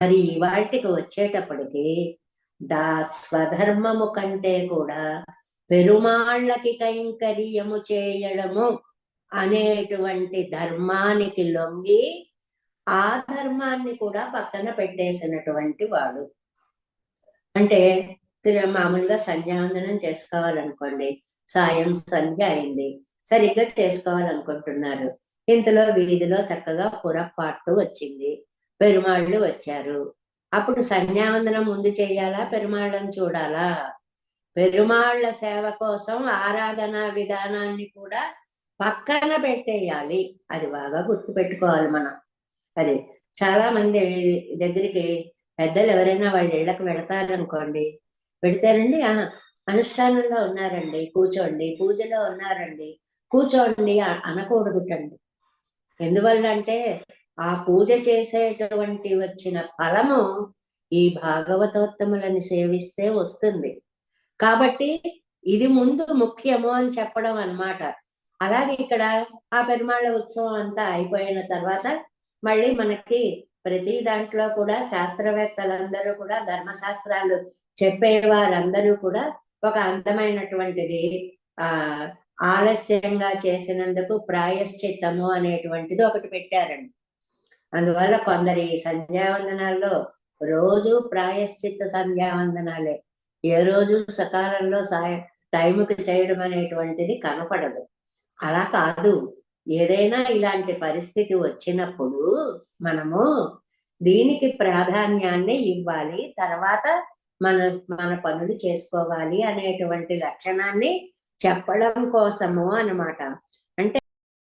మరి ఇవాటికి వచ్చేటప్పటికి స్వధర్మము కంటే కూడా పెరుమాళ్ళకి కైంకర్యము చేయడము అనేటువంటి ధర్మానికి లొంగి ఆ ధర్మాన్ని కూడా పక్కన పెట్టేసినటువంటి వాడు. అంటే మామూలుగా సంధ్యావందనం చేసుకోవాలనుకోండి, సాయం సంధ్య అయింది, సరిగ్గా చేసుకోవాలనుకుంటున్నారు. ఇంతలో వీధిలో చక్కగా పురపాటు వచ్చింది, పెరుమాళ్ళు వచ్చారు. అప్పుడు సంధ్యావందనం ముందు చేయాలా, పెరుమాళ్ళని చూడాలా? పెరుమాళ్ళ సేవ కోసం ఆరాధనా విధానాన్ని కూడా పక్కన పెట్టేయాలి. అది బాగా గుర్తు పెట్టుకోవాలి మనం. అది చాలా మంది దగ్గరికి పెద్దలు ఎవరైనా వాళ్ళ ఇళ్ళకి వెళతారనుకోండి, పెడితేనండి అనుష్ఠానంలో ఉన్నారండి కూర్చోండి, పూజలో ఉన్నారండి కూర్చోండి అనకూడదుటండి. ఎందువల్ల అంటే ఆ పూజ చేసేటువంటి వచ్చిన ఫలము ఈ భాగవతోత్తములని సేవిస్తే వస్తుంది. కాబట్టి ఇది ముందు ముఖ్యము అని చెప్పడం అన్నమాట. అలాగే ఇక్కడ ఆ పెరుమాళ్ళ ఉత్సవం అంతా అయిపోయిన తర్వాత మళ్ళీ మనకి ప్రతి దాంట్లో కూడా శాస్త్రవేత్తలందరూ కూడా, ధర్మశాస్త్రాలు చెప్పేవారందరూ కూడా ఒక అందమైనటువంటిది ఆలస్యంగా చేసినందుకు ప్రాయశ్చిత్తము అనేటువంటిది ఒకటి పెట్టారండి. అందువల్ల కొందరి సంధ్యావందనాల్లో రోజు ప్రాయశ్చిత్త సంధ్యావందనాలే, ఏ రోజు సకాలంలో టైంకి చేయడం అనేటువంటిది కనపడదు. అలా కాదు, ఏదైనా ఇలాంటి పరిస్థితి వచ్చినప్పుడు మనము దీనికి ప్రాధాన్యాన్ని ఇవ్వాలి, తర్వాత మన మన పనులు చేసుకోవాలి అనేటువంటి లక్షణాన్ని చెప్పడం కోసము అన్నమాట. అంటే